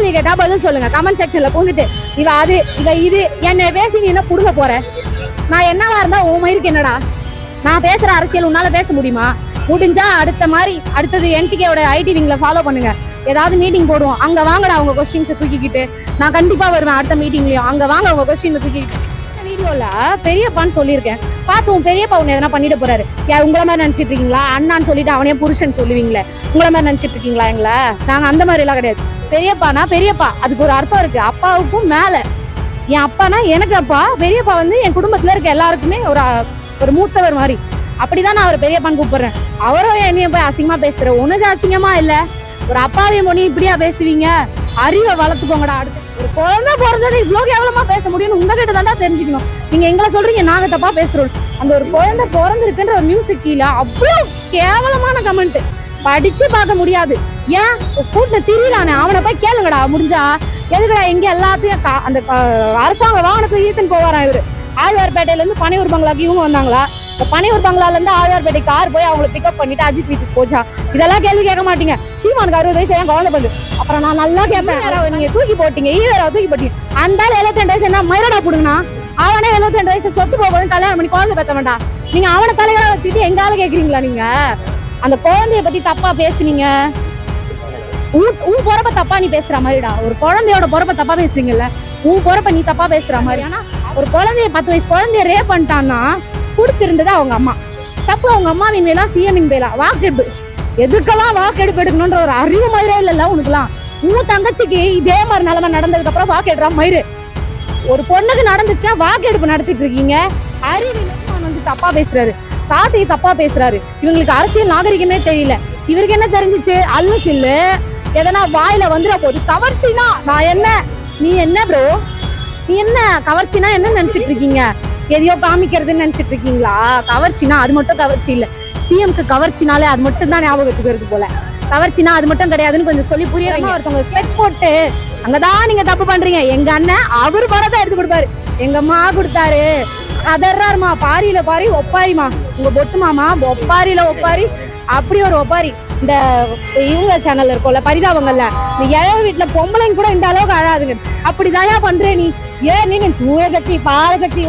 கேள்வி கேட்டா பதில் சொல்லுங்க. கமெண்ட் செக்ஷன்ல பூந்துட்டு இவ அது இவ இது என்ன பேசி நீ என்ன புடுங்க போற? நான் என்னவா இருந்தா உன் மயிருக்கு என்னடா? நான் பேசுற அரசியல் உன்னால பேச முடியுமா? முடிஞ்சா அடுத்தது என்டிகேவோட ஐடி விங்ல ஃபாலோ பண்ணுங்க. ஏதாவது மீட்டிங் போடுவோம், அங்க வாங்கடா உங்க கொஸ்டின்ஸை தூக்கிக்கிட்டு. நான் கண்டிப்பா வருவேன் அடுத்த மீட்டிங்லயும். அங்க வாங்க உங்க கொஸ்டின் தூக்கிக்கிட்டு. வீடியோல பெரியப்பான்னு சொல்லியிருக்கேன். பார்த்து உன் பெரியப்பா உன்னை எதனா பண்ணிட்டு போறாரு. யார் உங்களை மாதிரி நினைச்சிட்டு இருக்கீங்களா? அண்ணான்னு சொல்லிட்டு அவனே புருஷன் சொல்லுவீங்களே, உங்களை மாதிரி நினைச்சிட்டு இருக்கீங்களா எங்களை? நாங்க அந்த மாதிரி எல்லாம் கிடையாது. பெரியப்பானா பெரியப்பா, அதுக்கு ஒரு அர்த்தம் இருக்கு. அப்பாவுக்கும் மேல என் அப்பானா எனக்கு அப்பா, பெரியப்பா வந்து என் குடும்பத்துல இருக்க எல்லாருக்குமே ஒரு மூத்தவர் மாதிரி. அப்படிதான் நான் அவர் பெரியப்பான்னு கூப்பிடுறேன். அவரும் என்னைய போய் அசிங்கமா பேசுற, உனக்கு அசிங்கமா இல்ல? ஒரு அப்பாவையும் மொழி இப்படியா பேசுவீங்க? அறிவை வளர்த்துக்கோங்கடா. அடுத்து ஒரு குழந்தை பிறந்தது இவ்வளவு கேவலமா பேச முடியும்னு உங்ககிட்ட தாண்டா தெரிஞ்சுக்கணும். நீங்க எங்களை சொல்றீங்க நாங்க தப்பா பேசுறோம். அந்த ஒரு குழந்தை பிறந்திருக்குன்ற ஒரு மியூசிக் கீழே அவ்வளவு கேவலமான கமெண்ட் படிச்சு பார்க்க முடியாது. ஏன் கூட்ட திரியலானே அவனை போய் கேளுங்கடா முடிஞ்சா. எதுக்கடா எங்க எல்லாத்தையும் அந்த அரசாங்க வாகனத்தை ஈத்துன்னு போவாராம் இவரு. ஆழ்வார்பேட்டையில இருந்து பனையூர் பங்களாக்கு இவங்க வந்தாங்களா? பனையூர் பங்களால இருந்து ஆழ்வார்பேட்டை கார் போய் அவங்களை பிக்கப் பண்ணிட்டு அஜித் வீட்டுக்கு போச்சா? இதெல்லாம் கேள்வி கேட்க மாட்டீங்க. சீமானுக்கு 60 வயசு ஏன் குழந்தை பண்ணு? அப்புறம் நான் நல்லா கேட்பேன். நீங்க தூக்கி போட்டீங்க, ஈவேராவை தூக்கி போட்டீங்க. அந்த 72 வயசு என்ன மயிரடா போடுங்கண்ணா? அவனே 72 வயசு சொத்து போகும்போது கல்யாணம் பண்ணி குழந்தை பெற்ற வேண்டாம். நீங்க அவனை தலைவரா வச்சுக்கிட்டு எங்கால கேக்குறீங்களா? நீங்க அந்த குழந்தைய பத்தி தப்பா பேசுனீங்க. உன் பொறப்ப தப்பா நீ பேசுற மாதிரிடா. ஒரு குழந்தையோட பொறப்ப தப்பா பேசுறீங்கல்ல, உன் பொறப்ப நீ தப்பா பேசுற மாதிரி. ஆனா ஒரு குழந்தைய 10 வயசு குழந்தைய ரேப் பண்ணிட்டான்னா பிடிச்சிருந்தது அவங்க அம்மா. தப்பு அவங்க அம்மாவின் மேலா சிஎம்மின் மேலா? வாக்கெடுப்பு எதுக்கெல்லாம் வாக்கெடுப்பு எடுக்கணும்ன்ற ஒரு அறிவு மாதிரியே இல்லைல்ல உனக்குலாம். உன் தங்கச்சிக்கு இதே மாதிரி நிலைமை நடந்ததுக்கு அப்புறம் வாக்கெடுறா மயிறு. ஒரு பொண்ணுக்கு நடந்துச்சுன்னா வாக்கெடுப்பு நடத்திட்டு இருக்கீங்க. அறிவு வந்து தப்பா பேசுறாரு, சாட்டை தப்பா பேசுறாரு. இவங்களுக்கு அரசியல் நாகரிகமே தெரியல. இவருக்கு என்ன தெரிஞ்சிச்சு? அல்லு சில்லு எதனா வாயில வந்துட போகுது. கவர்ச்சினா நான் என்ன, நீ என்ன ப்ரோ? நீ என்ன கவர்ச்சினா என்ன நினைச்சிட்டு இருக்கீங்க? எதையோ காமிக்கிறதுன்னு நினைச்சிட்டு இருக்கீங்களா? கவர்ச்சினா அது மட்டும் கவர்ச்சி இல்ல. சிஎம்க்கு கவர்ச்சினாலே அது மட்டும் தான் ஞாபகத்துக்கு வருது போல. கவர்ச்சினா அது மட்டும் கிடையாதுன்னு கொஞ்சம் சொல்லி புரிய வைங்க. ஒருத்தவங்க ஸ்பெட்ஸ் போட்டு அங்கதான் நீங்க தப்பு பண்றீங்க. எங்க அண்ணன் அவரு படத்தை எடுத்து கொடுப்பாரு, எங்க அம்மா கொடுத்தாரு அதர்றாருமா. பாரியில பாரி ஒப்பாரிமா, உங்க பொட்டு மாமா ஒப்பாரியில ஒப்பாரி. அப்படி ஒரு ஒப்பாரி. இந்த இவங்க சேனல்ல இருக்கோம்ல பரிதாபங்கள்ல, இந்த இழவு வீட்டுல பொம்பளைங்க கூட இந்த அளவுக்கு அழாதுங்க. அப்படிதாயா பண்றே நீ? ஏன் நீ தூய சக்தி பாரசக்தி